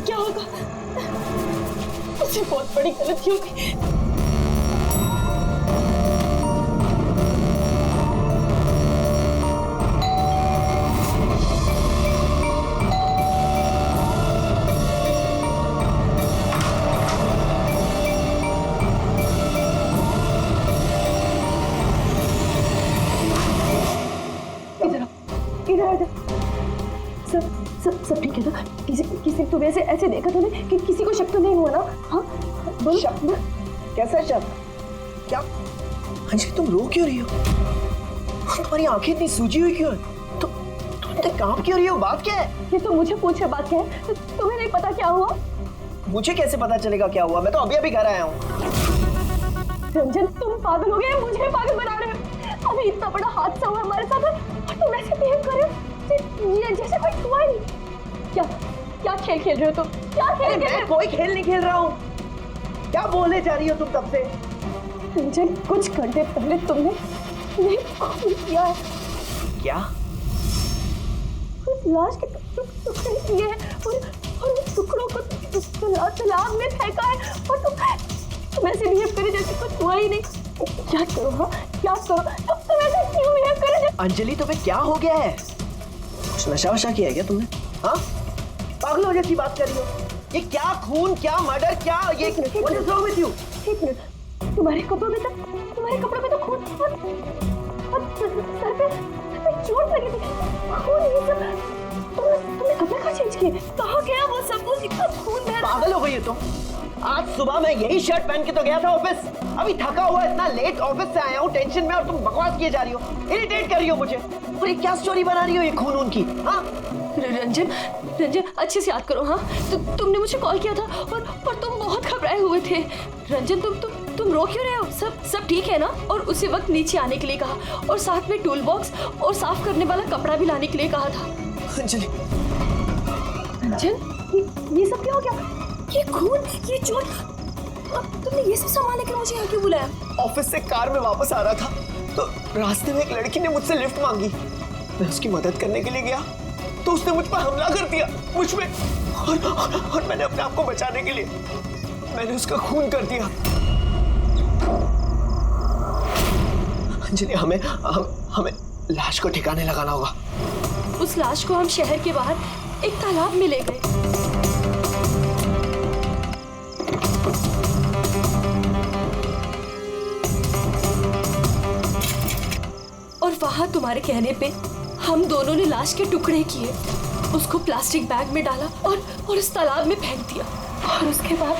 क्या होगा? मुझसे बहुत बड़ी गलती हो गई। सब ठीक है ना? किसी तुम्हें ऐसे देखा था ना कि किसी को शक तो नहीं हुआ ना? हाँ बोलो। शक? कैसा शक? क्या अंजलि तुम रो क्यों रही हो? तुम्हारी आंखें इतनी सूजी हुई क्यों है? तुम इतने कांप क्यों रही हो? बात क्या है? ये तो मुझे पूछे बात क्या है? तुम्हें नहीं पता क्या हुआ? मुझे कैसे पता चलेगा क्या हुआ? मैं तो अभी घर आया हूँ। रंजन तुम पागल हो गए, मुझे पागल बना रहे हो। अभी इतना बड़ा हादसा हुआ हमारे साथ और तुम ऐसे बिहेव कर रहे हो जैसे कुछ हुआ ही नहीं। क्या खेल खेल रहे हो तुम? क्या खेल खेल रहे हो? कोई खेल नहीं खेल रहा हूँ। क्या बोलने जा रही हो तुम तब से? रंजन कुछ घंटे पहले तुमने खून किया है। क्या? उस लाश के टुकड़े किए हैं और उस टुकड़ों को तालाब में फेंका है और तुम ऐसे बिहेव करे जैसे कुछ हुआ ही नहीं। क्या करो? हाँ क्या करो? तुम ऐसे क्यों बिहेव करे? अंजलि तुम्हें क्या हो गया है? कुछ नशा वशा किया है क्या तुमने? हाँ पागल हो जैसी बात कर रही हो। ये क्या खून, क्या मर्डर, क्या ये what is wrong with you? एक मिनट, तुम्हारे कपड़ों में तो खून और सर पे चोट लगी थी। खून ये सब तुमने कपड़े कहाँ चेंज किए? कहाँ गया वो सब कुछ? इतना खून बह रहा। पागल हो गई है तुम? आज सुबह मैं यही शर्ट पहन के तो गया था ऑफिस। अभी थका हुआ इतना लेट ऑफिस से आया हूँ टेंशन में और तुम बकवास किए जा रही हो, इरिटेट कर रही हो मुझे। और ये क्या स्टोरी बना रही हो ये खून की? हाँ रंजन अच्छे से याद करो। हाँ तुमने मुझे कॉल किया था और तुम बहुत घबराए हुए थे। रंजन तुम रो क्यों रहे हो? सब ठीक है ना? और उसी वक्त नीचे आने के लिए कहा और साथ में टूल बॉक्स और साफ करने वाला कपड़ा भी लाने के लिए कहा था। अंजलि रंजन ये सब क्या हो गया? ये खून, ये चोट, तुमने ये सब सामान लेकर मुझे यहाँ क्यों बुलाया? ऑफिस से कार में वापस आ रहा था तो रास्ते में एक लड़की ने मुझसे लिफ्ट मांगी। मैं उसकी मदद करने के लिए गया तो उसने मुझ पर हमला कर दिया, मुझ में। और मैंने अपने आप को बचाने के लिए मैंने उसका खून कर दिया। अंजलि हमें लाश को ठिकाने लगाना होगा। उस लाश को हम शहर के बाहर एक तालाब में ले गए। और वहां तुम्हारे कहने पे हम दोनों ने लाश के टुकड़े किए, उसको प्लास्टिक बैग में डाला और इस तालाब में फेंक दिया। और उसके बाद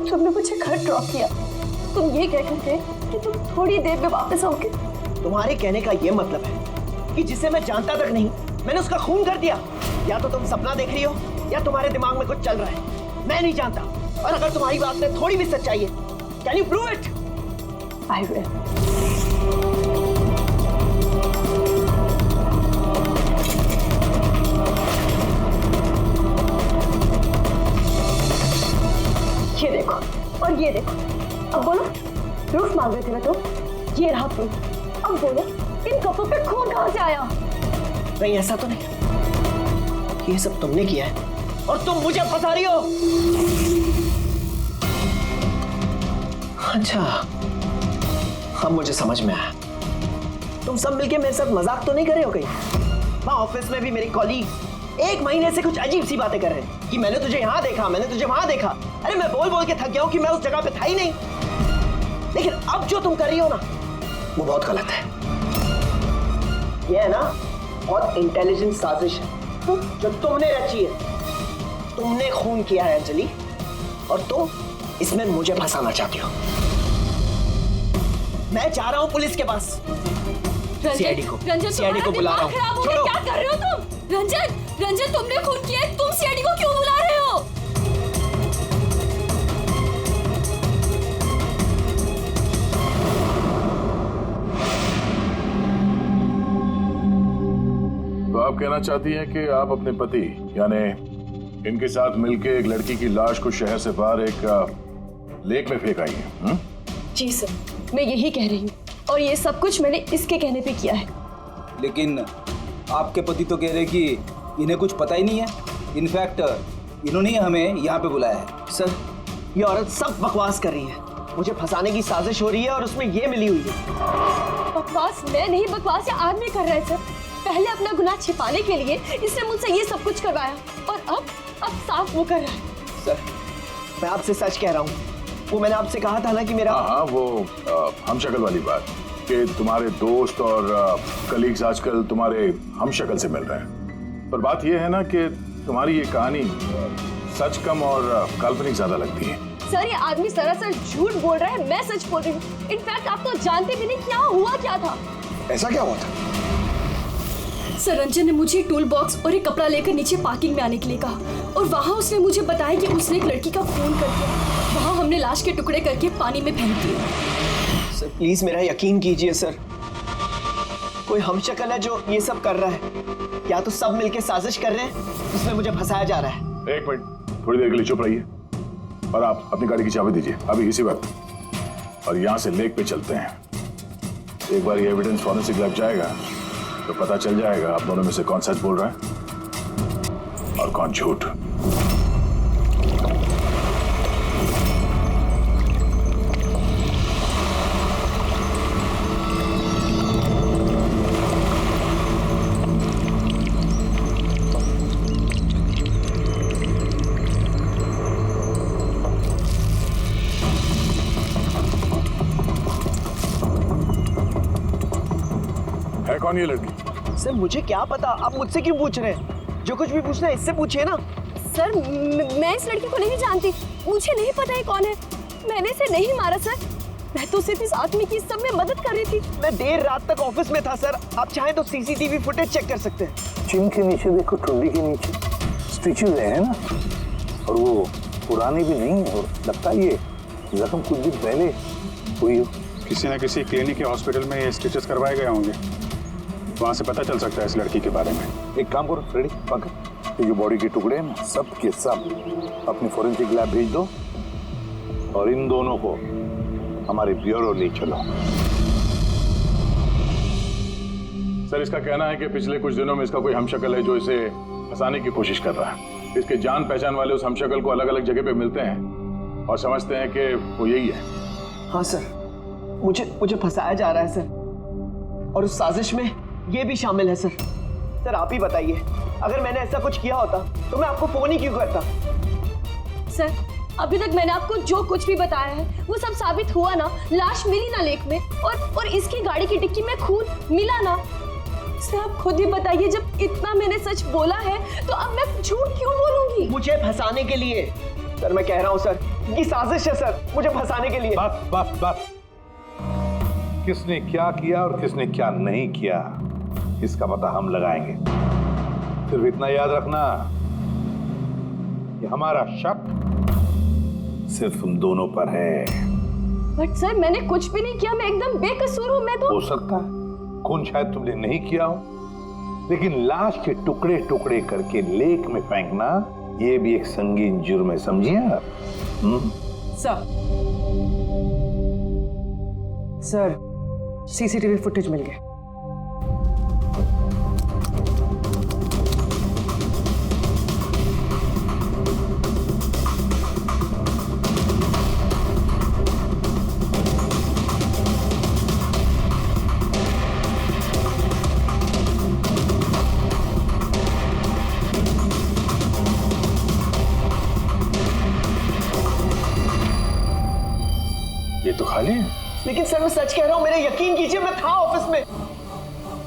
तुमने मुझे घर ड्रॉप किया। तुम ये कहकर थे कि तुम थोड़ी देर में वापस आओगे। तुम्हारे कहने का ये मतलब है कि जिसे मैं जानता तक नहीं मैंने उसका खून कर दिया? या तो तुम सपना देख रही हो या तुम्हारे दिमाग में कुछ चल रहा है। मैं नहीं जानता। और अगर तुम्हारी बात में थोड़ी भी सच्चाई है, can you prove it? I will. ये देखो और ये देखो। अब बोलो, प्रूफ मांग रहे थे ना तुम? ये रहा प्रूफ। अब बोलो, इन कपड़ों पे खून कहां से आया? नहीं ऐसा तो नहीं, ये सब तुमने किया है और तुम मुझे फंसा रही हो। अच्छा अब मुझे समझ में आया। तुम सब मिलके मेरे साथ मजाक तो नहीं कर रहे हो कहीं? वहां ऑफिस में भी मेरे कॉलीग 1 महीने से कुछ अजीब सी बातें कर रहे हैं कि मैंने तुझे यहाँ देखा, मैंने तुझे वहां देखा। अरे मैं बोल बोल के थक गया हूं कि मैं उस जगह पे था ही नहीं। लेकिन अब जो तुम कर रही हो ना वो बहुत गलत है। ये है ना बहुत इंटेलिजेंट साजिश है जो तुमने रची है। तुमने खून किया है अंजलि और तुम इसमें मुझे फंसाना चाहती हो। मैं जा रहा हूं पुलिस के पास। सीआईडी को बुला रहा हूं। क्या कर रहे हो तुम? रंजन तुमने खून किया है, तुम सीआईडी को क्यों बुला रहे हो? तो आप कहना चाहती हैं कि आप अपने पति यानी इनके साथ मिलके एक लड़की की लाश को शहर से बाहर एक लेक में फेंक आई हैं? जी सर, मैं यही कह रही हूँ और ये सब कुछ मैंने इसके कहने पे किया है। लेकिन आपके पति तो कह रहे कि इन्हें कुछ पता ही नहीं है। इनफैक्ट इन्होंने ही हमें यहाँ पे बुलाया है। सर, ये औरत सब बकवास कर रही है। मुझे फंसाने की साजिश हो रही है और उसमें ये मिली हुई है। बकवास मैं नहीं, बकवास ये आदमी कर रहा है सर। पहले अपना गुनाह छिपाने के लिए इसने मुझसे ये सब कुछ करवाया और अब साफ वो कर रहा है। सर, मैं आपसे सच कह रहा हूँ। वो मैंने आपसे कहा था ना कि मेरा हाँ, वो हम शक्ल वाली बात कि तुम्हारे दोस्त और कलीग्स आजकल तुम्हारे हम शक्ल से मिल रहे हैं। पर बात ये है ना कि तुम्हारी ये कहानी सच कम और काल्पनिक ज्यादा लगती है। सर, ये आदमी सरासर झूठ बोल रहा है, मैं सच बोल रही हूँ। इनफैक्ट आप तो जानते भी नहीं क्या हुआ क्या था। ऐसा क्या हुआ था? सर, रंजन ने मुझे टूल बॉक्स और एक कपड़ा लेकर नीचे पार्किंग में आने के लिए कहा और वहाँ उसने मुझे बताया कि उसने एक लड़की का फोन कर दिया। वहाँ हमने लाश के टुकड़े करके पानी में फेंक दिए। सर, प्लीज मेरा यकीन कीजिए सर। कोई हमशक्ल है जो ये सब कर रहा है, या तो सब मिलके साजिश कर रहे हैं जिसमें मुझे फंसाया जा रहा है। एक मिनट, थोड़ी देर के लिए चुप रहिए और आप अपनी गाड़ी की चाबी दीजिए अभी इसी वक्त, और यहाँ से लेक पे चलते हैं। एक बार ये एविडेंस फॉरेंसिक लग जाएगा तो पता चल जाएगा आप दोनों में से कौन सच बोल रहा है और कौन झूठ। है कौन ये लड़की? सर, मुझे क्या पता, आप मुझसे क्यों पूछ रहे हैं? जो कुछ भी पूछना है इससे पूछिए ना। सर, मैं इस लड़की को नहीं जानती, मुझे नहीं पता है कौन है। मैंने इसे नहीं मारा सर, मैं तो सिर्फ इस आदमी की सब में मदद कर रही थी। मैं देर रात तक ऑफिस में था सर। आप चाहें तो सीसीटीवी फुटेज चेक कर सकते हैं। चिन के नीचे देखो, ठुड्डी के नीचे स्टिचेज है ना, और वो पुरानी भी नहीं है, और लगता है ये जख्म कुछ दिन पहले हुई हो। किसी न किसी क्लिनिक या हॉस्पिटल में ये स्टिचेस करवाए गए होंगे, वहाँ से पता चल सकता है इस लड़की के बारे में। एक काम करो फ्रेडी, पकड़ ये जो बॉडी के टुकड़े हैं ना, सब के सब अपनी फोरेंसिक लैब भेज दो और इन दोनों को हमारे ब्यूरो ले चलो। सर, इसका कहना है कि पिछले कुछ दिनों में इसका कोई हमशक्ल है जो इसे फंसाने की कोशिश कर रहा है। इसके जान पहचान वाले उस हमशक्ल को अलग अलग जगह पे मिलते हैं और समझते हैं कि वो यही है। हाँ सर, मुझे फंसाया जा रहा है सर, और उस साजिश में ये भी शामिल है सर। सर, आप ही बताइए, अगर मैंने ऐसा कुछ किया होता तो मैं आपको फोन ही क्यों करता? सर, अभी तक मैंने आपको जो कुछ भी बताया है वो सब साबित हुआ ना। लाश मिली ना लेक में, और इसकी गाड़ी की डिक्की में खून मिला ना। सर, आप खुद ही बताइए, जब इतना मैंने सच बोला है तो अब मैं झूठ क्यों बोलूंगी? मुझे फंसाने के लिए। सर, मैं कह रहा हूँ सर, ये साजिश है सर, मुझे फंसाने के लिए। बस किसने क्या किया और किसने क्या नहीं किया, इसका पता हम लगाएंगे। सिर्फ इतना याद रखना कि हमारा शक सिर्फ तुम दोनों पर है। बट सर, मैंने कुछ भी नहीं किया, मैं एकदम बेकसूर हूँ। मैं तो हो सकता है खून शायद तुमने नहीं किया हो, लेकिन लाश के टुकड़े टुकड़े करके लेक में फेंकना ये भी एक संगीन जुर्म है, समझिए आप? सर, सीसीटीवी फुटेज मिल गया। ये तो खाली है। लेकिन सर, मैं सच कह रहा हूँ, मेरा यकीन कीजिए, मैं था ऑफिस में।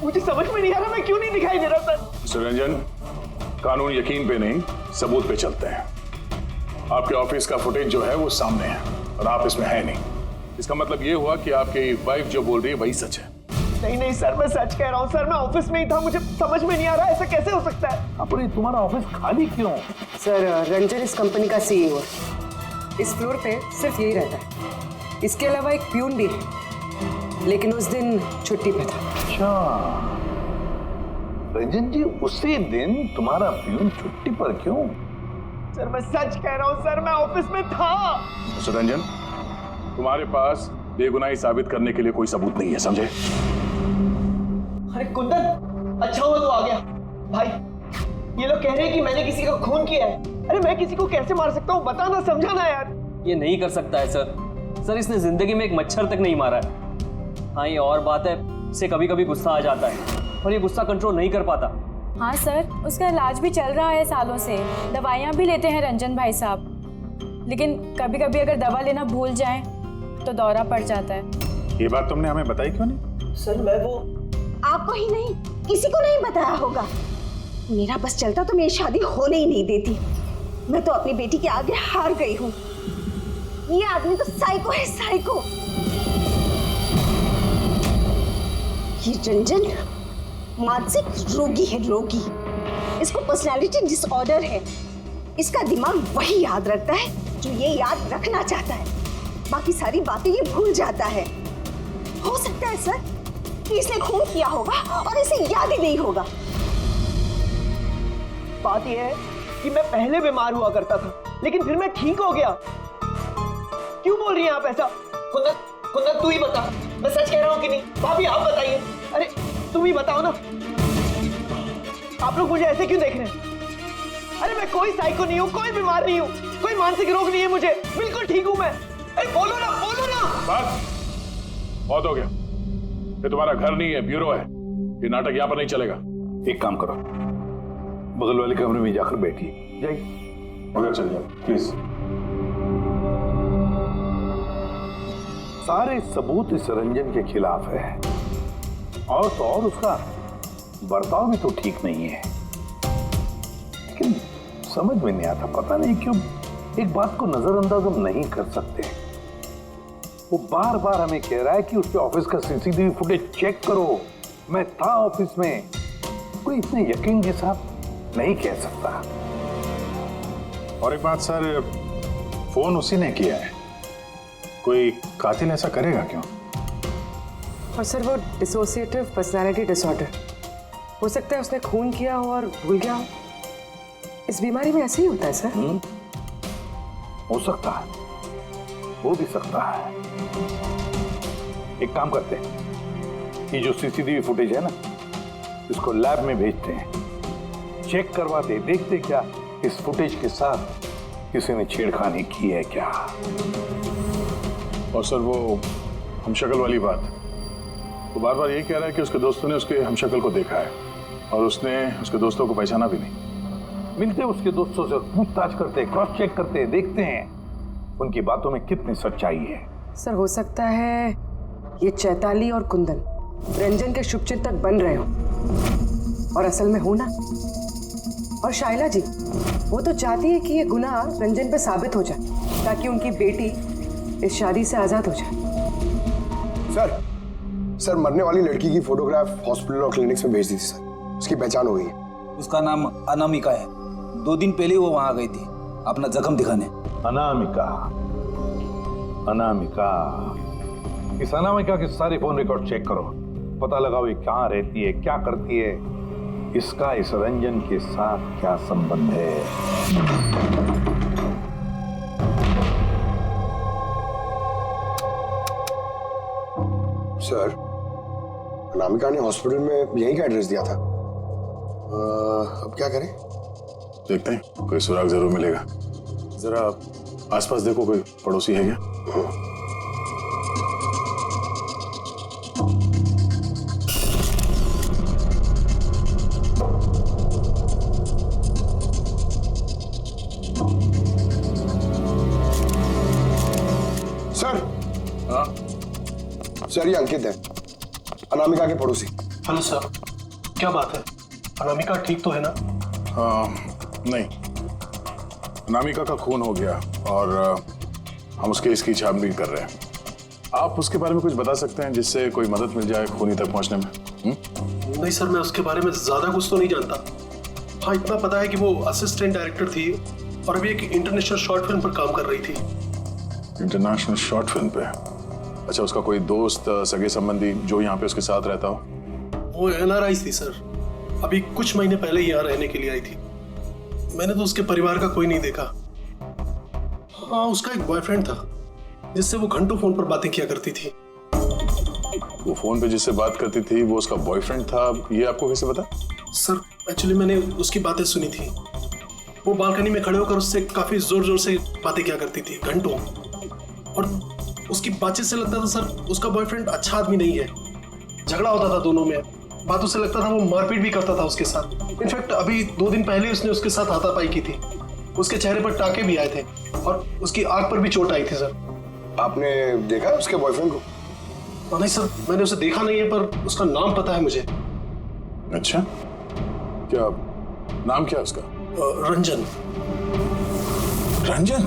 मुझे समझ में नहीं आ रहा मैं क्यों नहीं दिखाई दे रहा सर। मिस्टर रंजन, कानून यकीन पे नहीं सबूत पे चलते हैं। आपके ऑफिस का फुटेज जो है वो सामने है और आप इसमें है नहीं। इसका मतलब ये हुआ कि आपकी वाइफ जो बोल रही है वही सच है। नहीं सर, मैं सच कह रहा हूँ सर, मैं ऑफिस में ही था। मुझे समझ में नहीं आ रहा ऐसा कैसे हो सकता है। अपने तुम्हारा ऑफिस खाली क्यों? सर, रंजन इस कंपनी का सीईओ है। इस फ्लोर पे सिर्फ यही रहता है। इसके अलावा एक प्यून भी है, लेकिन उस दिन छुट्टी पे था। अच्छा रंजन जी, उसी दिन तुम्हारा प्यून छुट्टी पर क्यों? सर, मैं सच कह रहा हूँ सर, मैं ऑफिस में था। मिस्टर रंजन, तुम्हारे पास बेगुनाही साबित करने के लिए कोई सबूत नहीं है, समझे? अरे कुंदन, अच्छा हुआ तो आ गया। भाई, ये लोग कह रहे हैं कि मैंने किसी का खून किया है। अरे मैं किसी को कैसे मार सकता हूँ, बताना, समझाना यार। ये नहीं कर सकता है सर इसने जिंदगी में एक मच्छर तक नहीं मारा है। हाँ, ये और बात है, इसे कभी कभी गुस्सा आ जाता है और ये गुस्सा कंट्रोल नहीं कर पाता। हाँ सर, उसका इलाज भी चल रहा है सालों से, दवाइयाँ भी लेते हैं रंजन भाई साहब, लेकिन कभी कभी अगर दवा लेना भूल जाएं तो दौरा पड़ जाता है। ये बात तुमने हमें बताई क्यों नहीं? सर मैं वो आपको ही नहीं, किसी को नहीं बताया होगा। मेरा बस चलता तो मेरी शादी होने ही नहीं देती। मैं तो अपनी बेटी के आगे हार गई हूँ। ये आदमी तो साइको है, साइको। ये रंजन मानसिक रोगी है, रोगी। इसको पर्सनालिटी डिसऑर्डर है। इसका दिमाग वही याद रखता है जो ये याद रखना चाहता है, बाकी सारी बातें ये भूल जाता है। हो सकता है सर कि इसने खून किया होगा और इसे याद ही नहीं होगा। बात यह है कि मैं पहले बीमार हुआ करता था, लेकिन फिर मैं ठीक हो गया। क्यों बोल रही हैं आप ऐसा? कुंदन, कुंदन तू ही बता, मैं सच कह रहा हूँ कि नहीं? भाभी आप बताइए। अरे तुम ही बताओ ना, आप लोग मुझे ऐसे क्यों देख रहे हैं? अरे मैं कोई साइको नहीं हूँ, कोई बीमार नहीं हूँ, कोई मानसिक रोग नहीं है मुझे, बिल्कुल ठीक हूँ मैं। अरे बोलो ना, बोलो ना। बस, बहुत हो गया। ये तुम्हारा घर नहीं है, ब्यूरो है। ये नाटक यहाँ पर नहीं चलेगा। एक काम करो, बगल वाले कमरे में जाकर बैठिए। जाइए। मगर चल जाओ प्लीज। सारे सबूत इस रंजन के खिलाफ है, और तो और उसका बर्ताव भी तो ठीक नहीं है। लेकिन समझ में नहीं आता, पता नहीं क्यों एक बात को नजरअंदाज हम नहीं कर सकते। वो बार बार हमें कह रहा है कि उसके ऑफिस का सीसीटीवी फुटेज चेक करो, मैं था ऑफिस में। कोई इतने यकीन के साथ नहीं कह सकता। और एक बात सर, फोन उसी ने किया है, कोई कातिल ऐसा करेगा क्यों? और सर वो डिसोसिएटिव पर्सनालिटी डिसऑर्डर, हो सकता है उसने खून किया हो और भूल गया हो। इस बीमारी में ऐसे ही होता है सर। हो सकता है, हो भी सकता है। एक काम करते हैं, ये जो सीसीटीवी फुटेज है ना, इसको लैब में भेजते हैं, चेक करवाते, देखते क्या इस फुटेज के साथ किसी ने छेड़खानी की है क्या। और सर वो हमशक्ल वाली बात, वो बार बार ये कह रहा है कि उसके दोस्तों ने उसके हमशक्ल को देखा है और उसने उसके दोस्तों को पहचाना भी नहीं। मिलते उसके दोस्तों से, पूछताछ करते, क्रॉस चेक करते, देखते हैं उनकी बातों में कितनी सच्चाई है। सर हो सकता है ये चैताली और कुंदन रंजन के शुभचिंतक बन रहे हो और असल में हो ना। और शाइला जी वो तो चाहती है कि ये गुनाह रंजन पे साबित हो जाए ताकि उनकी बेटी इस शादी से आजाद हो जाए। सर मरने वाली लड़की की फोटोग्राफ हॉस्पिटल और क्लिनिक्स में भेज दी थी सर, उसकी पहचान हो गई है। उसका नाम अनामिका है। 2 दिन पहले वो वहां गई थी अपना जख्म दिखाने। अनामिका, अनामिका, इस अनामिका के सारे फोन रिकॉर्ड चेक करो, पता लगाओ ये कहाँ रहती है, क्या करती है, इसका इस रंजन के साथ क्या संबंध है। सर अनामिका ने हॉस्पिटल में यहीं का एड्रेस दिया था। अब क्या करें? देखते हैं, कोई सुराग जरूर मिलेगा। जरा आसपास देखो, कोई पड़ोसी है क्या? सर। हाँ सर ये अंकित है, अनामिका के पड़ोसी। हेलो सर, क्या बात है? अनामिका ठीक तो है ना? नहीं, अनामिका का खून हो गया और हम उसके इसकी छानबीन कर रहे हैं। आप उसके बारे में कुछ बता सकते हैं जिससे कोई मदद मिल जाए खूनी तक पहुंचने में? नहीं सर, मैं उसके बारे में ज्यादा कुछ तो नहीं जानता। हाँ, इतना पता है कि वो असिस्टेंट डायरेक्टर थी और अभी एक इंटरनेशनल शॉर्ट फिल्म पर काम कर रही थी। इंटरनेशनल शॉर्ट फिल्म पे? अच्छा, उसका कोई दोस्त, सगे संबंधी जो यहाँ पे उसके साथ रहता हो? वो NRI थी सर, अभी कुछ महीने पहले ही यहाँ रहने के लिए आई थी। मैंने तो उसके परिवार का कोई नहीं देखा। हाँ, उसका एक बॉयफ्रेंड था जिससे वो घंटों फोन पर बातें किया करती थी। वो फोन पे जिससे बात करती थी वो उसका बॉयफ्रेंड था, ये आपको कैसे पता? सर एक्चुअली मैंने उसकी बातें सुनी थी। वो बालकनी में खड़े होकर उससे काफी जोर जोर से बातें किया करती थी घंटों। और उसकी बातचीत से लगता था सर उसका बॉयफ्रेंड अच्छा आदमी नहीं है। झगड़ा होता था दोनों में, बातों से लगता था वो मारपीट भी करता था उसके साथ। इनफैक्ट अभी 2 दिन पहले उसने उसके साथ हाथापाई की थी। उसके चेहरे पर टाके भी आए थे और उसकी आंख पर भी चोट आई थी सर। आपने देखा उसके बॉयफ्रेंड को? नहीं सर, मैंने उसे देखा नहीं है, पर उसका नाम पता है मुझे। अच्छा, क्या नाम क्या उसका? रंजन। रंजन?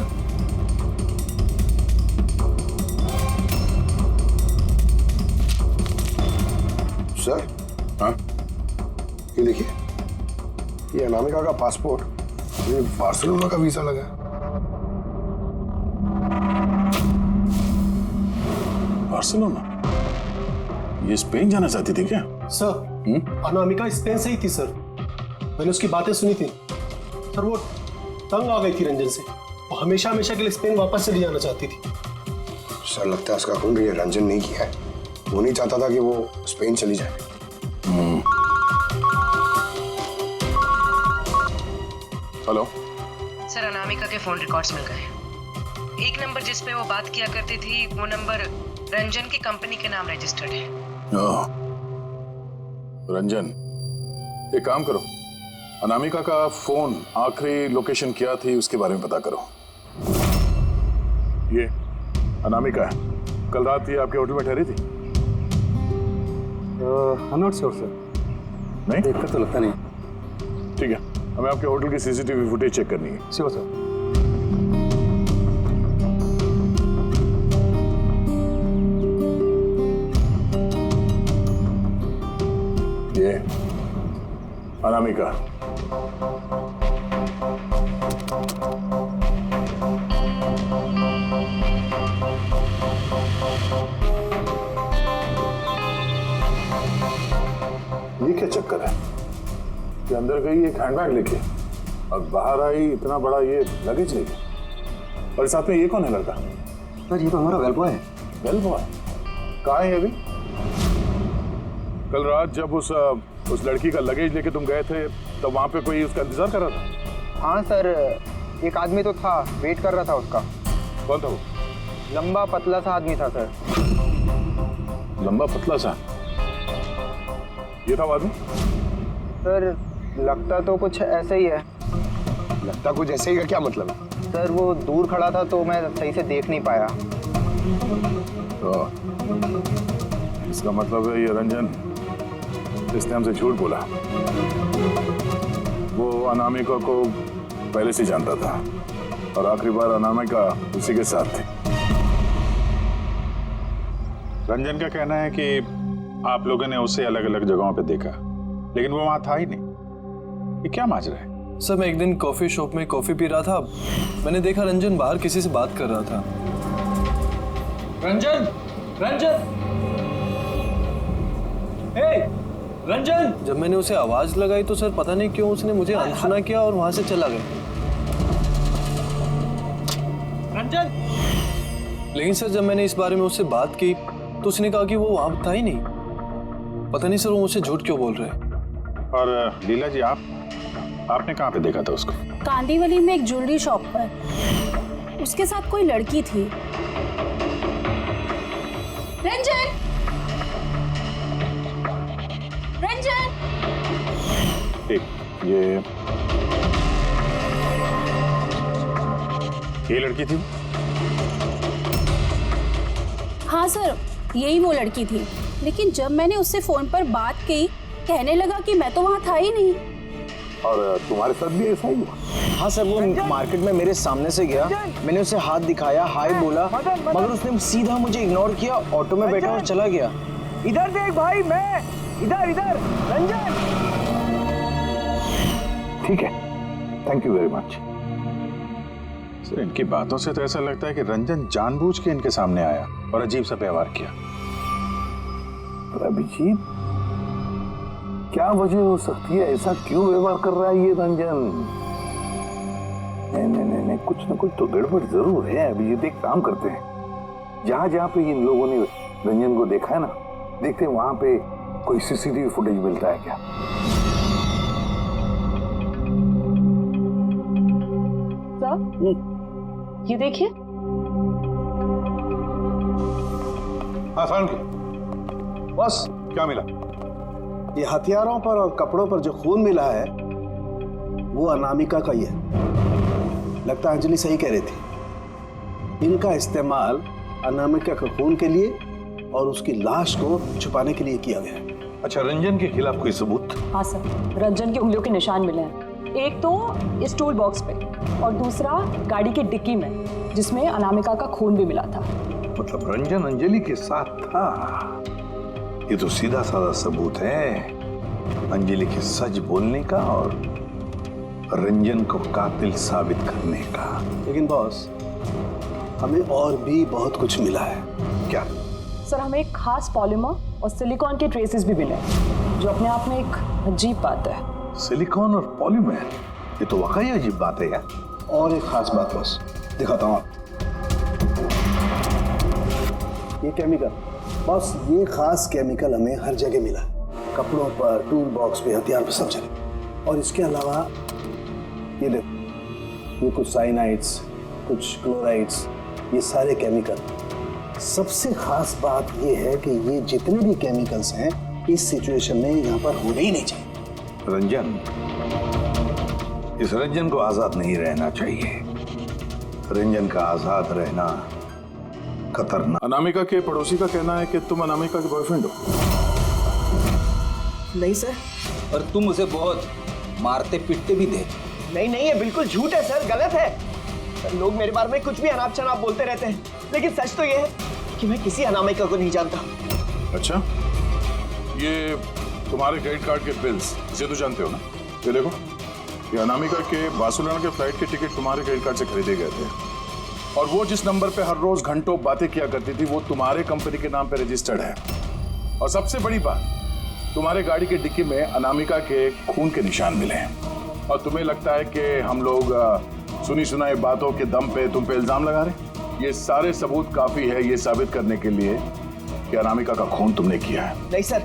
सर, हाँ? ये देखिए, ये अनामिका का पासपोर्ट, ये बार्सिलोना का वीजा लगा है। बार्सिलोना? ये स्पेन जाना चाहती थी क्या? सर, अनामिका स्पेन से ही थी सर। मैंने उसकी बातें सुनी थी सर। वो तंग आ गई थी रंजन से। वो हमेशा हमेशा के लिए स्पेन वापस चली जाना चाहती थी। सर, लगता है उसका खून ये रंजन नहीं किया है। वो नहीं चाहता था कि वो स्पेन चली जाए। हेलो सर, अनामिका के फोन रिकॉर्ड्स मिल गए। एक नंबर जिस पे वो बात किया करती थी, वो नंबर रंजन की कंपनी के नाम रजिस्टर्ड है। रंजन, एक काम करो, अनामिका का फोन आखिरी लोकेशन क्या थी उसके बारे में पता करो। ये अनामिका है, कल रात ये आपके होटल में ठहरी थी? आई नॉट श्योर सर, नहीं देखकर तो लगता नहीं। ठीक है, हमें आपके होटल की सीसीटीवी फुटेज चेक करनी है। Sure sir. ये अनामिका। ये क्या चक्कर है कि अंदर गई एक हैंडबैग लेके और बाहर आई इतना बड़ा ये लगेज लेके, और साथ में ये कौन है लड़का? सर, ये तो हमारा वेल बॉय है। वेल बॉय कहाँ है अभी? कल रात जब उस लड़की का लगेज लेके तुम गए थे तब वहां पे कोई उसका इंतजार कर रहा था? हाँ सर, एक आदमी तो था, वेट कर रहा था उसका। कौन था वो? लंबा पतला सा आदमी था सर। लंबा पतला सा? ये था वो आदमी? सर, लगता तो कुछ ऐसा ही है। लगता कुछ ऐसे ही का क्या मतलब है? सर, वो दूर खड़ा था तो मैं सही से देख नहीं पाया। तो इसका मतलब है ये रंजन, इसने हमसे झूठ बोला। वो अनामिका को पहले से जानता था और आखिरी बार अनामिका उसी के साथ थी। रंजन का कहना है कि आप लोगों ने उसे अलग अलग जगहों पे देखा, लेकिन वो वहां था ही नहीं। ये क्या माजरा है? सर, मैं एक दिन कॉफी शॉप में कॉफी पी रहा था, मैंने देखा रंजन बाहर किसी से बात कर रहा था। रंजन, रंजन, हे रंजन! जब मैंने उसे आवाज लगाई तो सर पता नहीं क्यों उसने मुझे अनसुना किया और वहां से चला गया। रंजन! लेकिन सर, जब मैंने इस बारे में उससे बात की तो उसने कहा कि वो वहां था ही नहीं। पता नहीं सर, वो मुझसे झूठ क्यों बोल रहे हैं। और लीला जी, आपने कहाँ पे देखा था उसको? कांदीवली में एक ज्वेलरी शॉप पर। उसके साथ कोई लड़की थी। रंजन! रंजन! एक ये लड़की थी? हाँ सर, यही वो लड़की थी। लेकिन जब मैंने उससे फोन पर बात की, कहने लगा कि मैं तो वहाँ था ही नहीं। और तुम्हारे साथ भी ऐसा ही हुआ? हाँ सर, वो मार्केट में मेरे सामने से गया, मैंने उसे हाथ दिखाया, हाय बोला, मगर उसने सीधा मुझे इग्नोर किया, ऑटो में बैठा और चला गया। इधर देख भाई, मैं इधर इधर। रंजन! ठीक है, thank you very much. Sir, इनकी बातों से तो ऐसा लगता है कि रंजन जानबूझ के इनके सामने आया और अजीब सा व्यवहार किया। अभिजीत, क्या वजह हो सकती है? ऐसा क्यों व्यवहार कर रहा है ये रंजन? नहीं, कुछ ना कुछ तो गड़बड़ जरूर है। अभिजीत, एक काम करते हैं, जहां जहां पे इन लोगों ने रंजन को देखा है ना, देखते हैं वहां पे कोई सीसीटीवी फुटेज मिलता है क्या। ये देखिए। हाँ सारुण की बस क्या मिला? ये हथियारों पर और कपड़ों पर जो खून मिला है वो अनामिका का ही है। लगता है अंजलि सही कह रही थी, इनका इस्तेमाल अनामिका के खून के लिए और उसकी लाश को छुपाने के लिए किया गया है। अच्छा, रंजन के खिलाफ कोई सबूत? हाँ सर, रंजन की उंगलियों के निशान मिले हैं। एक तो इस टूल बॉक्स पे और दूसरा गाड़ी की डिक्की में, जिसमें अनामिका का खून भी मिला था। मतलब रंजन अंजलि के साथ था। ये तो सीधा साधा सबूत है अंजलि के सच बोलने का और रंजन को कातिल साबित करने का। लेकिन बॉस, हमें और भी बहुत कुछ मिला है। क्या? सर, हमें एक खास पॉलीमर और सिलिकॉन के ट्रेसेस भी मिले, जो अपने आप में एक अजीब बात है। सिलिकॉन और पॉलीमर, ये तो वाकई अजीब बात है यार। और एक खास बात बॉस, दिखाता हूँ आप। ये केमिकल बॉस, ये खास केमिकल हमें हर जगह मिला, कपड़ों पर, टूल बॉक्स पे, हथियार पर, सब जगह। और इसके अलावा ये देखो, ये कुछ साइनाइड्स, कुछ क्लोराइड्स, ये सारे केमिकल। सबसे खास बात ये है कि ये जितने भी केमिकल्स हैं इस सिचुएशन में यहाँ पर होने ही नहीं चाहिए। रंजन, इस रंजन को आजाद नहीं रहना चाहिए। रंजन का आजाद रहना खतरनाक। अनामिका के पड़ोसी का कहना है कि तुम अनामिका के बॉयफ्रेंड हो। नहीं सर। और तुम उसे बहुत मारते पीटते भी थे। नहीं नहीं, ये बिल्कुल झूठ है सर, गलत है सर। लोग मेरे बारे में कुछ भी अनाप शनाप बोलते रहते हैं, लेकिन सच तो ये है कि मैं किसी अनामिका को नहीं जानता। अच्छा, ये तुम्हारे क्रेडिट कार्ड के बिल्स, इसे तो जानते हो ना? ये देखो, ये अनामिका के बार्सिलोना के फ्लाइट के टिकट तुम्हारे क्रेडिट कार्ड से खरीदे गए थे, और वो जिस नंबर पे हर रोज घंटों बातें किया करती थी वो तुम्हारे कंपनी के नाम पे रजिस्टर्ड है। और सबसे बड़ी बात, तुम्हारे गाड़ी के डिक्की में अनामिका के खून के निशान मिले हैं। और तुम्हें लगता है कि हम लोग सुनी सुनाई बातों के दम पे तुम पे इल्जाम लगा रहे? ये सारे सबूत काफी है ये साबित करने के लिए कि अनामिका का खून तुमने किया है। नहीं सर,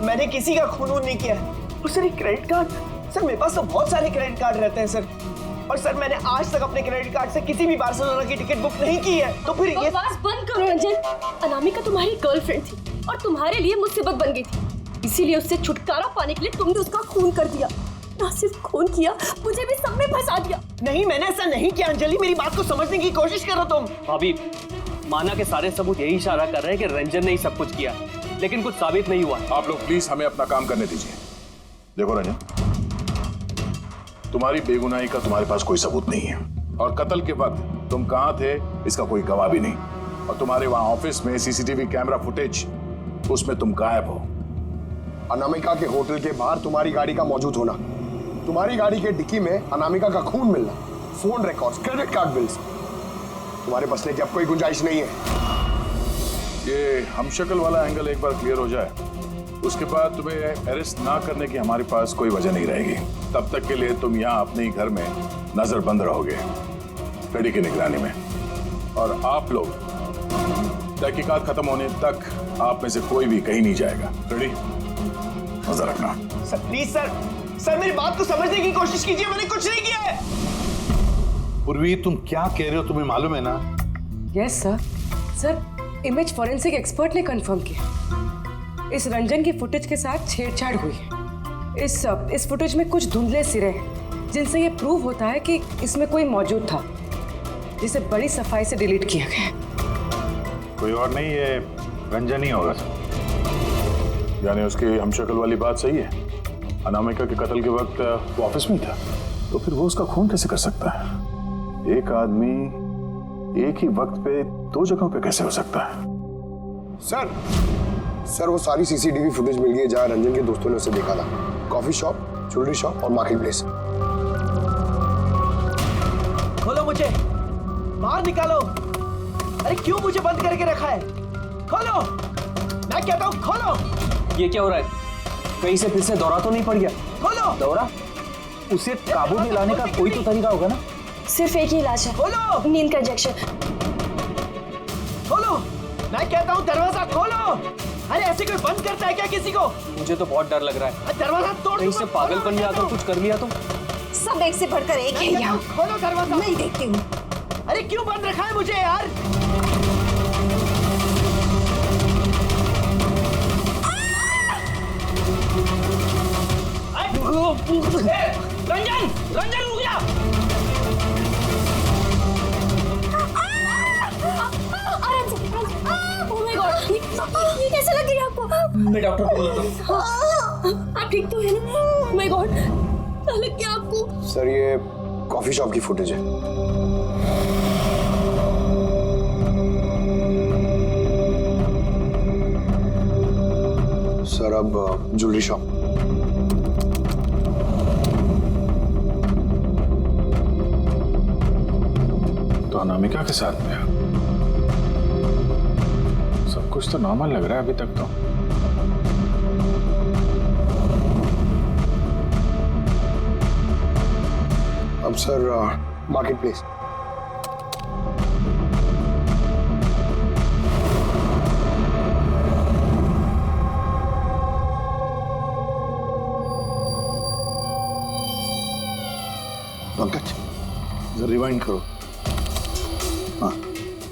मैंने किसी का खून नहीं किया है। और सर, ये क्रेडिट कार्ड, सर मेरे पास तो बहुत सारे क्रेडिट कार्ड रहते हैं सर। और सर, मैंने आज तक अपने क्रेडिट कार्ड से किसी भी बार्सिलोना की टिकट बुक नहीं की है। तो फिर ये बकवास बंद करो रंजन। अनामिका तुम्हारी गर्लफ्रेंड थी और तुम्हारे लिए मुसीबत बन गई थी, इसीलिए उससे छुटकारा पाने के लिए तुमने उसका खून कर दिया। ना सिर्फ खून किया, मुझे भी सब में फंसा दिया। नहीं, मैंने ऐसा नहीं किया। अंजलि, मेरी बात को समझने की कोशिश करो तुम। भाभी, माना के सारे सबूत यही इशारा कर रहे हैं कि रंजन ने ही सब कुछ किया, लेकिन कुछ साबित नहीं हुआ। आप लोग प्लीज हमें अपना काम करने दीजिए। देखो रंजन, तुम्हारी बेगुनाही का तुम्हारे पास कोई सबूत नहीं है, और कत्ल के वक्त तुम कहां थे इसका कोई गवाह भी नहीं, और तुम्हारे वहां ऑफिस में सीसीटीवी कैमरा फुटेज, उसमें तुम गायब हो। अनामिका के होटल के बाहर तुम्हारी गाड़ी का मौजूद होना, तुम्हारी गाड़ी के डिक्की में अनामिका का खून मिलना, phone records, credit card bills, तुम्हारे बचने की अब कोई गुंजाइश नहीं है। ये हमशक्ल वाला एंगल एक बार क्लियर हो जाए, उसके बाद तुम्हें अरेस्ट ना करने की हमारे पास कोई वजह नहीं रहेगी। तब तक के लिए तुम यहाँ अपने ही घर में नजरबंद रहोगे, कड़ी की निगरानी में। और आप लोग तहकीकात खत्म होने तक आप में से कोई भी कहीं नहीं जाएगा। रेडी? नजर रखना। सर प्लीज सर, सर मेरी बात को समझने की कोशिश कीजिए, मैंने कुछ नहीं किया है। पूर्वी, तुम क्या कह रहे हो? तुम्हें मालूम है ना? Yes sir. Sir, image forensic expert ने कंफर्म किया, इस रंजन की फुटेज के साथ छेड़छाड़ हुई है। इस फुटेज में कुछ धुंधले सिरे हैं, जिनसे ये प्रूव होता है कि इसमें कोई मौजूद था, जिसे बड़ी सफाई से डिलीट किया गया। कोई और नहीं, ये रंजन ही होगा सर। यानी उसकी हमशक्ल वाली बात सही है, अनामिका के कत्ल के वक्त वो ऑफिस में था, तो फिर वो उसका खून कैसे कर सकता है? एक आदमी एक ही वक्त पे दो जगहों पे कैसे हो सकता है? सर वो सारी सीसीटीवी फुटेज मिल गई है जहां रंजन के दोस्तों ने उसे देखा था। कॉफी शॉप, ज्वेलरी शॉप और मार्केट प्लेस। खोलो मुझे, बाहर निकालो। अरे क्यों मुझे बंद करके रखा है? खोलो, मैं कहता हूँ खोलो। ये क्या हो रहा है? कहीं से फिर से दौरा तो नहीं पड़ गया? खोलो। दौरा? उसे काबू में लाने का कोई तो तरीका होगा ना? सिर्फ एक ही इलाज है, खोलो, नींद का इंजेक्शन। खोलो, मैं कहता हूँ दरवाजा खोलो। अरे ऐसे कोई बंद करता है क्या किसी को? मुझे तो बहुत डर लग रहा है। दरवाजा तोड़। कहीं से पागलपन में आकर कुछ कर लिया तो? सब एक से बढ़कर एक है यहाँ। खोलो दरवाजा। मैं ही देखती हूँ। अरे क्यों बंद रखा है मुझे यार? रंजन, रंजन रुक जा। ओह माय गॉड, ये कैसे लग गई आपको? मैं डॉक्टर को बुलाता हूँ। आप ठीक तो है ना? ओह माय गॉड, लग गया आपको? सर ये कॉफी शॉप की फुटेज है। सर अब ज्वेलरी शॉप। तो अनामिका के साथ में सब कुछ तो नॉर्मल लग रहा है अभी तक तो। अब सर मार्केट प्लेस। पंकज जरा रिवाइंड करो। हाँ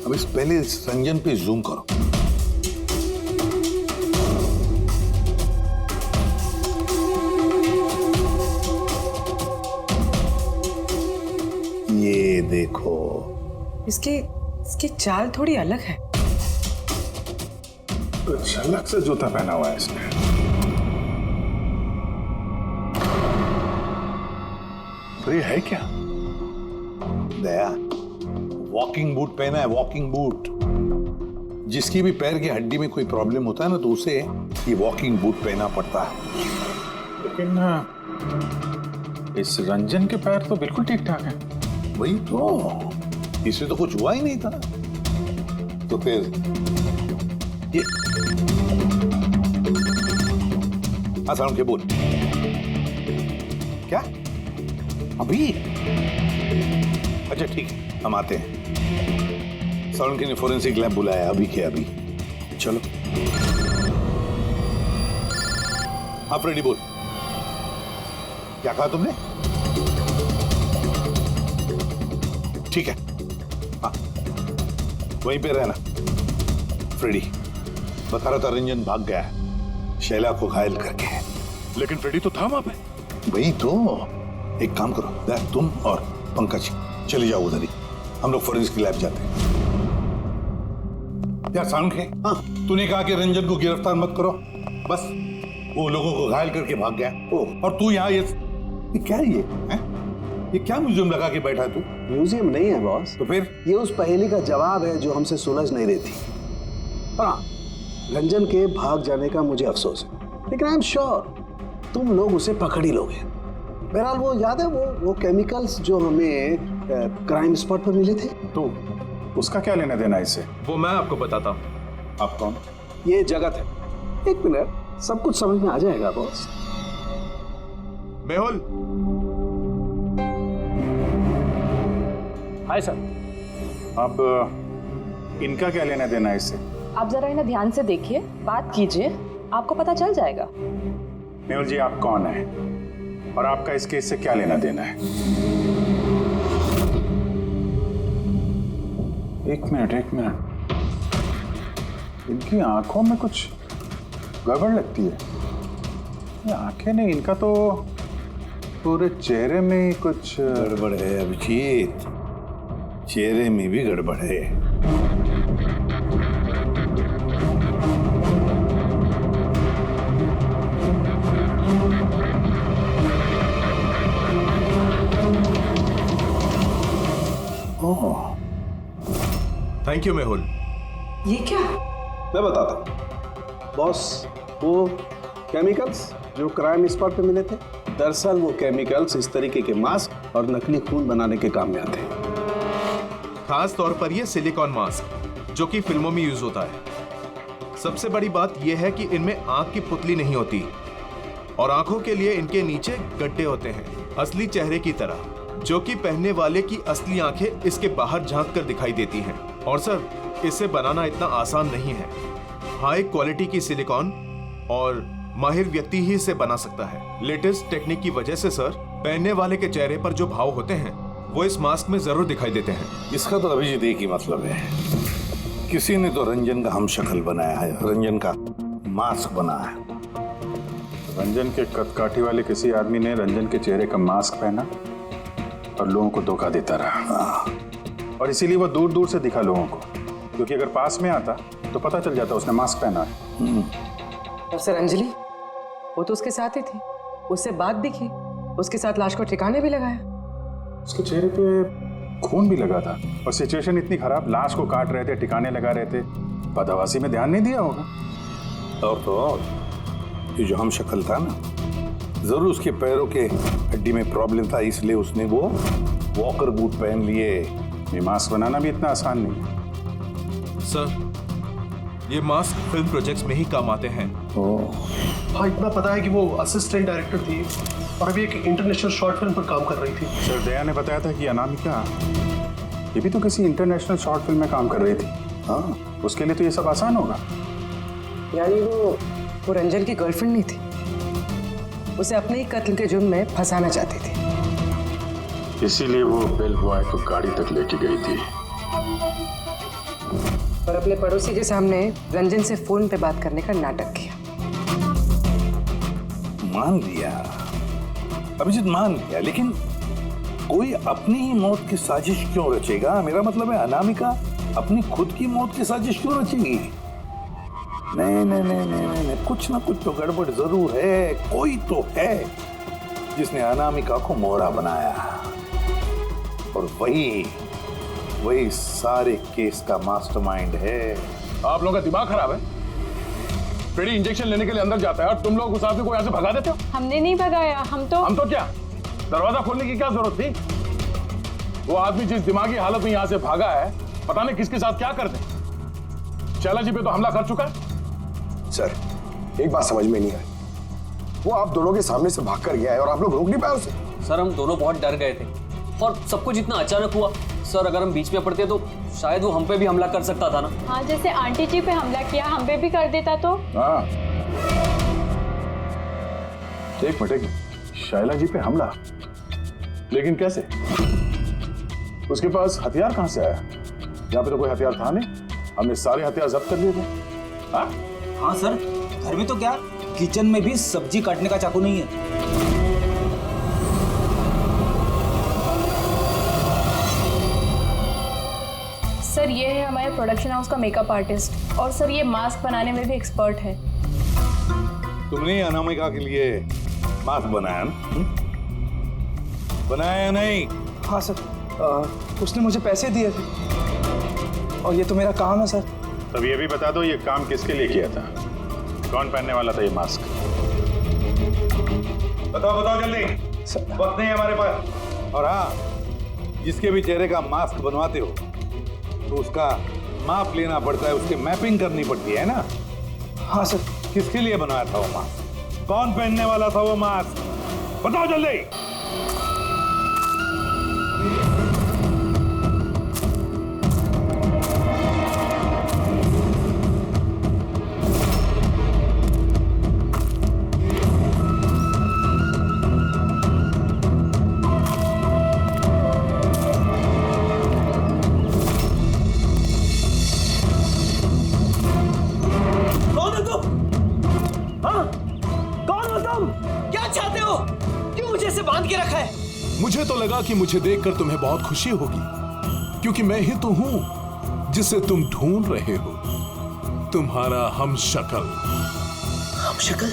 अब इस पहले इस रंजन पे जूम करो। ये देखो इसकी चाल थोड़ी अलग है। तो झलक से जूता पहना हुआ है इसने। तो ये है क्या? दया वॉकिंग बूट पहना है, वॉकिंग बूट। जिसकी भी पैर की हड्डी में कोई प्रॉब्लम होता है ना तो उसे ये वॉकिंग बूट पहना पड़ता है। लेकिन इस रंजन के पैर तो बिल्कुल ठीक ठाक हैं। वही तो, इससे तो कुछ हुआ ही नहीं था। तो फिर ये आसान के बोल क्या अभी? अच्छा ठीक है, हम आते हैं। सालुंके ने फोरेंसिक लैब बुलाया अभी के अभी। चलो आप रेडी बोल। क्या कहा तुमने? ठीक है, हाँ वहीं पे रहना। फ्रेडी बता रहा था रंजन भाग गया है शैला को घायल करके। लेकिन फ्रेडी तो था वहां पे। वही तो, एक काम करो दैट, तुम और पंकज चले जाओ उधर ही, हम लोग फोरेंसिक लैब जाते हैं। यार सालुंके, हाँ तूने कहा कि रंजन को गिरफ्तार मत करो, बस वो लोगों को घायल करके भाग गया। और तू यहाँ ये क्या है? ये क्या म्यूजियम लगा के बैठा है तू? म्यूजियम नहीं है बॉस। तो फिर? ये उस पहेली का जवाब है जो हमसे सुलझ नहीं रही थी। हाँ रंजन के भाग जाने का मुझे अफसोस है, लेकिन आई एम श्योर तुम लोग उसे पकड़ ही लोगे। बहरहाल वो याद है वो केमिकल्स जो हमें क्राइम स्पॉट पर मिले थे? तो उसका क्या लेना देना इससे? वो मैं आपको बताता हूँ। आप कौन? ये जगत है। एक मिनट, सब कुछ समझ में आ जाएगा बॉस। मेहुल। Hi sir. अब इनका क्या लेना देना है इससे? आप जरा इन्हें ध्यान से देखिए, बात कीजिए, आपको पता चल जाएगा। मेहुल जी आप कौन है और आपका इस केस से क्या लेना देना है? एक मिनट, इनकी आंखों में कुछ गड़बड़ लगती है। ये आंखें नहीं, इनका तो पूरे चेहरे में ही कुछ गड़बड़ है अभिजीत, चेहरे में भी गड़बड़ है। Thank you Mehul. ये क्या? मैं बताता हूँ बॉस। वो केमिकल्स जो क्राइम स्पॉट पे मिले थे, दरअसल वो केमिकल्स इस तरीके के मास्क और नकली खून बनाने के काम में आते हैं। खास तौर पर ये सिलिकॉन मास्क जो कि फिल्मों में यूज होता है। सबसे बड़ी बात यह है कि इनमें आंख की पुतली नहीं होती और आंखों के लिए इनके नीचे गड्ढे होते हैं, असली चेहरे की तरह, जो कि पहनने वाले की असली आंखें इसके बाहर झांक कर दिखाई देती हैं। और सर इसे बनाना इतना आसान नहीं है। हाई क्वालिटी की सिलिकॉन और माहिर व्यक्ति ही इसे बना सकता है। लेटेस्ट टेक्निक की वजह से सर, पहनने वाले के चेहरे पर जो भाव होते हैं वो इस मास्क में जरूर दिखाई देते हैं। इसका तो अभिजीत एक ही मतलब है, किसी ने तो रंजन का हमशक्ल बनाया है, रंजन का मास्क बनाया है। रंजन के कदकाठी वाले किसी आदमी ने रंजन के चेहरे का मास्क पहना और लोगों को धोखा देता रहा, और इसीलिए वो दूर दूर से दिखा लोगों को, क्योंकि अगर पास में आता तो पता चल जाता उसने मास्क पहना है। और सर अंजलि, वो तो उसके साथ ही थी, उससे बात भी की, उसके साथ लाश को ठिकाने भी लगाया। उसके चेहरे पे खून भी लगा था, और सिचुएशन इतनी खराब, लाश को काट रहे थे, ठिकाने लगा रहे थे, बदहवासी में ध्यान नहीं दिया होगा। और तो और ये जो हमशक्ल था ना, जरूर उसके पैरों के हड्डी में प्रॉब्लम था, इसलिए उसने वो वॉकर बूट पहन लिए। ये मास्क बनाना भी इतना आसान नहीं है सर, ये मास्क फिल्म प्रोजेक्ट्स में ही काम आते हैं। हाँ, इतना पता है कि वो असिस्टेंट डायरेक्टर थी और अभी एक इंटरनेशनल शॉर्ट फिल्म पर काम कर रही थी। सर, दया ने बताया था कि अनामिका ये भी तो किसी इंटरनेशनल शॉर्ट फिल्म में काम कर रही थी। हाँ, उसके लिए तो ये सब आसान होगा। यानी वो रंजन की गर्लफ्रेंड नहीं थी, उसे अपने ही कत्ल के जुर्म में फंसाना चाहती थी, इसीलिए वो बेल बॉय को गाड़ी तक लेके गई थी। और अपने पड़ोसी के सामने रंजन से फोन पे बात करने का नाटक किया। मान लिया अभिजीत, मान लिया, लेकिन कोई अपनी ही मौत की साजिश क्यों रचेगा? मेरा मतलब है अनामिका अपनी खुद की मौत की साजिश क्यों रचेगी? नहीं नहीं नहीं नहीं नहीं, कुछ ना कुछ तो गड़बड़ जरूर है। कोई तो है जिसने अनामिका को मोहरा बनाया, और वही सारे केस का मास्टरमाइंड है। आप लोगों का दिमाग खराब है। पेडी इंजेक्शन लेने के लिए अंदर जाता है और तुम लोग उस आदमी को यहाँ से भगा देते हो। हमने नहीं भगाया, हम तो क्या, दरवाजा खोलने की क्या जरूरत थी? वो आदमी जिस दिमागी हालत में यहाँ से भागा है, पता नहीं किसके साथ क्या कर दे। शैला जी पे तो हमला कर चुका है। सर, एक बात समझ में नहीं आई, वो आप दोनों के सामने से भाग कर गया है और आप लोग रोक नहीं पाए उसे। सर, हम दोनों बहुत डर गए थे और सब कुछ इतना अचानक हुआ। सर, अगर हम बीच में पड़ते तो शायद वो हम पे भी हमला कर सकता था ना। हाँ, जैसे आंटी जी पे हमला किया, हम पे भी कर देता तो। हाँ, एक मिनट, शैला जी पे हमला, लेकिन कैसे? उसके पास हथियार कहां से आया? यहाँ पे तो कोई हथियार था नहीं, हमने सारे हथियार जब्त कर लिए थे। हाँ? हाँ सर, घर में तो क्या, किचन में भी सब्जी काटने का चाकू नहीं है। सर, ये है हमारे प्रोडक्शन हाउस का मेकअप आर्टिस्ट, और सर ये मास्क बनाने में भी एक्सपर्ट है। तुमने अनामिका के लिए मास्क बनाया ना? बनाया नहीं? हाँ सर, उसने मुझे पैसे दिए थे और ये तो मेरा काम है सर। तब ये भी बता दो, ये काम किसके लिए किया था? कौन पहनने वाला था ये मास्क? बताओ जल्दी, वक्त नहीं है हमारे पास। और हाँ, जिसके भी चेहरे का मास्क बनवाते हो तो उसका माप लेना पड़ता है, उसकी मैपिंग करनी पड़ती है ना? हाँ सर। किसके लिए बनवाया था वो मास्क? कौन पहनने वाला था वो मास्क? बताओ जल्दी। मुझे तो लगा कि मुझे देखकर तुम्हें बहुत खुशी होगी, क्योंकि मैं ही तो हूं जिसे तुम ढूंढ रहे हो, तुम्हारा हमशक्ल। हमशक्ल?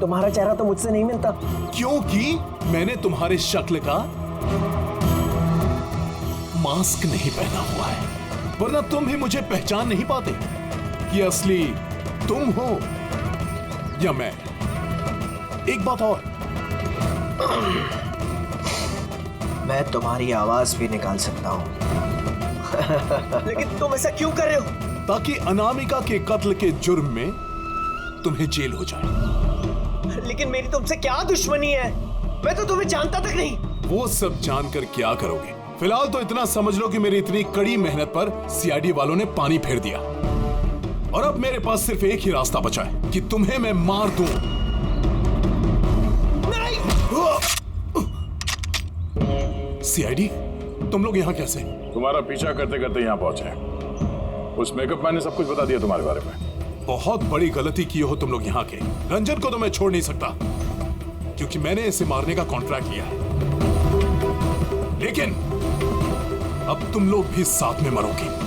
तुम्हारा चेहरा तो मुझसे नहीं मिलता। क्योंकि मैंने तुम्हारे शक्ल का मास्क नहीं पहना हुआ है, वरना तुम भी मुझे पहचान नहीं पाते कि असली तुम हो या मैं। एक बात और, मैं तुम्हारी आवाज भी निकाल सकता हूं। लेकिन तुम ऐसा क्यों कर रहे हो? ताकि अनामिका के कत्ल के जुर्म में तुम्हें जेल हो जाए। लेकिन मेरी तुमसे क्या दुश्मनी है? मैं तो तुम्हें जानता तक नहीं। वो सब जानकर क्या करोगे? फिलहाल तो इतना समझ लो कि मेरी इतनी कड़ी मेहनत पर सीआईडी वालों ने पानी फेर दिया। और अब मेरे पास सिर्फ एक ही रास्ता बचा है कि तुम्हें मैं मार दूं। सीआईडी, तुम लोग यहाँ कैसे? तुम्हारा पीछा करते करते यहाँ पहुंचे। उस मेकअप मैन ने सब कुछ बता दिया तुम्हारे बारे में। बहुत बड़ी गलती की हो तुम लोग यहाँ के। रंजन को तो मैं छोड़ नहीं सकता क्योंकि मैंने इसे मारने का कॉन्ट्रैक्ट लिया है, लेकिन अब तुम लोग भी साथ में मरोगे।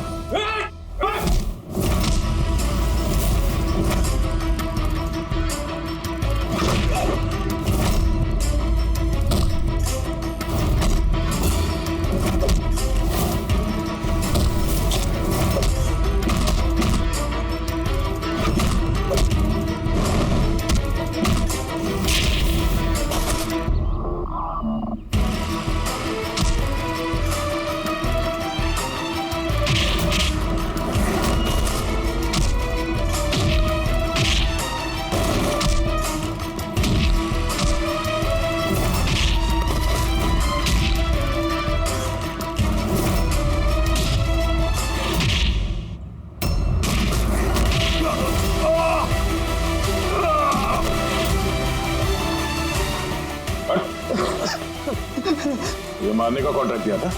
ये मारने का कॉन्ट्रैक्ट दिया था?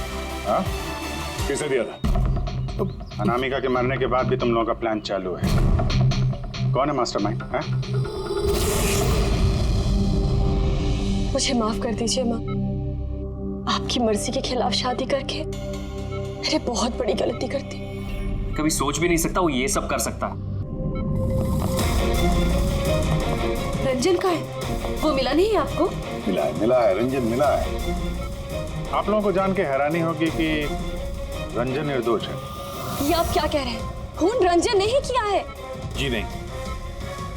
हाँ? किसने दिया था? अनामिका के मरने के बाद भी तुम लोगों का प्लान चालू है। कौन है मास्टरमाइंड? मुझे माफ कर दीजिए माँ। आपकी मर्जी के खिलाफ शादी करके मैंने बहुत बड़ी गलती कर दी। कभी सोच भी नहीं सकता वो ये सब कर सकता। रंजन का है? वो मिला नहीं आपको? मिला है रंजन मिला है। आप लोगों को जान के हैरानी होगी कि रंजन निर्दोष है। ये आप क्या कह रहे हैं? खून रंजन ने ही किया है। जी नहीं,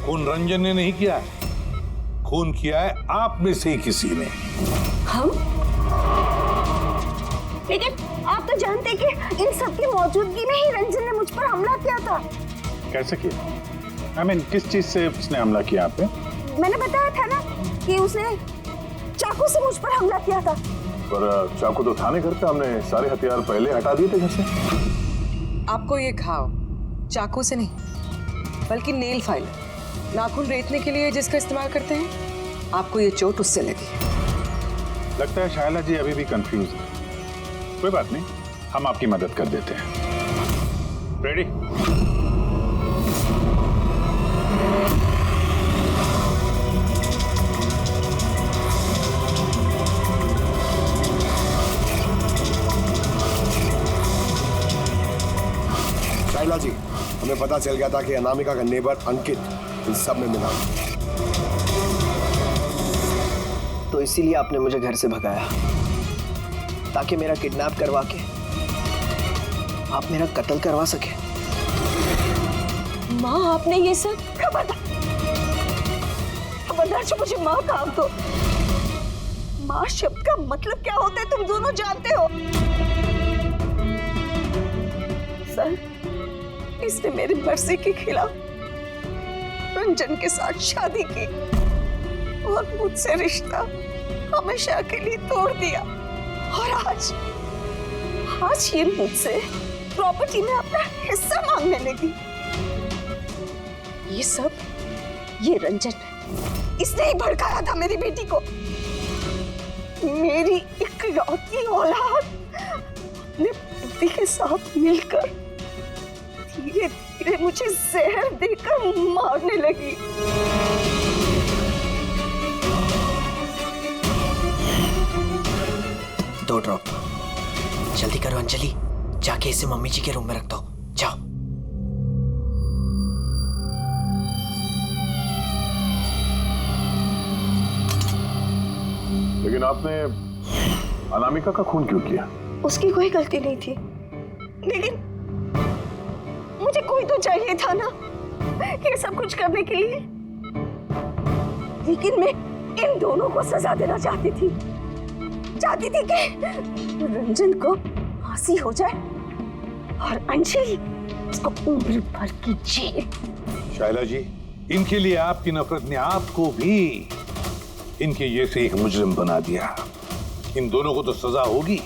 खून रंजन ने नहीं किया है, खून किया है आप में से ही किसी ने। हम? लेकिन आप तो जानते कि इन सब की मौजूदगी में ही रंजन ने मुझ पर हमला किया था। कैसे किया? किस चीज से उसने हमला किया आप पे? मैंने बताया था ना कि उसने चाकू से मुझ पर हमला किया था। पर चाकू तो था नहीं घर पे, हमने सारे हथियार पहले हटा दिए थे घर से। आपको ये घाव चाकू से नहीं बल्कि नेल फाइल, नाखून रेतने के लिए जिसका इस्तेमाल करते हैं, आपको ये चोट उससे लगी। लगता है शायला जी अभी भी कंफ्यूज है। कोई बात नहीं, हम आपकी मदद कर देते हैं। रेडी? शाइला जी, हमें पता चल गया था कि अनामिका का नेबर अंकित इन सब में मिला, तो इसीलिए आपने मुझे घर से भगाया ताकि मेरा किडनैप करवा के आप मेरा कत्ल करवा सके। माँ, आपने ये सब? खबरदार जो मुझे माँ कहा तो। माँ शब्द का मतलब क्या होता है तुम दोनों जानते हो। सर, इसने मेरी मर्जी के खिलाफ रंजन के साथ शादी की और मुझसे रिश्ता हमेशा के लिए तोड़ दिया। और आज ये मुझसे प्रॉपर्टी में अपना हिस्सा मांगने लगी। ये सब ये रंजन, इसने ही भड़काया था मेरी बेटी को। मेरी इकलौती औलाद अपने पति के साथ मिलकर धीरे धीरे मुझे जहर देकर मारने लगी। दो ड्रॉप जल्दी करो अंजलि, जाके इसे मम्मी जी के रूम में रख दो। जाओ। लेकिन आपने अनामिका का खून क्यों किया? उसकी कोई गलती नहीं थी, लेकिन मुझे कोई तो चाहिए था ना ये सब कुछ करने के लिए। लेकिन मैं इन दोनों को सजा देना चाहती थी कि रंजन को फांसी हो जाए और अंजलि उसको उम्र भर की जेल। शाइला जी, इनके लिए आपकी नफरत ने आपको भी इनके जैसे एक मुजरिम बना दिया। इन दोनों को तो सजा होगी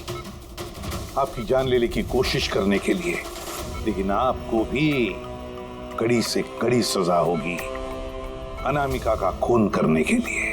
आपकी जान लेने की कोशिश करने के लिए, लेकिन आपको भी कड़ी से कड़ी सजा होगी अनामिका का खून करने के लिए।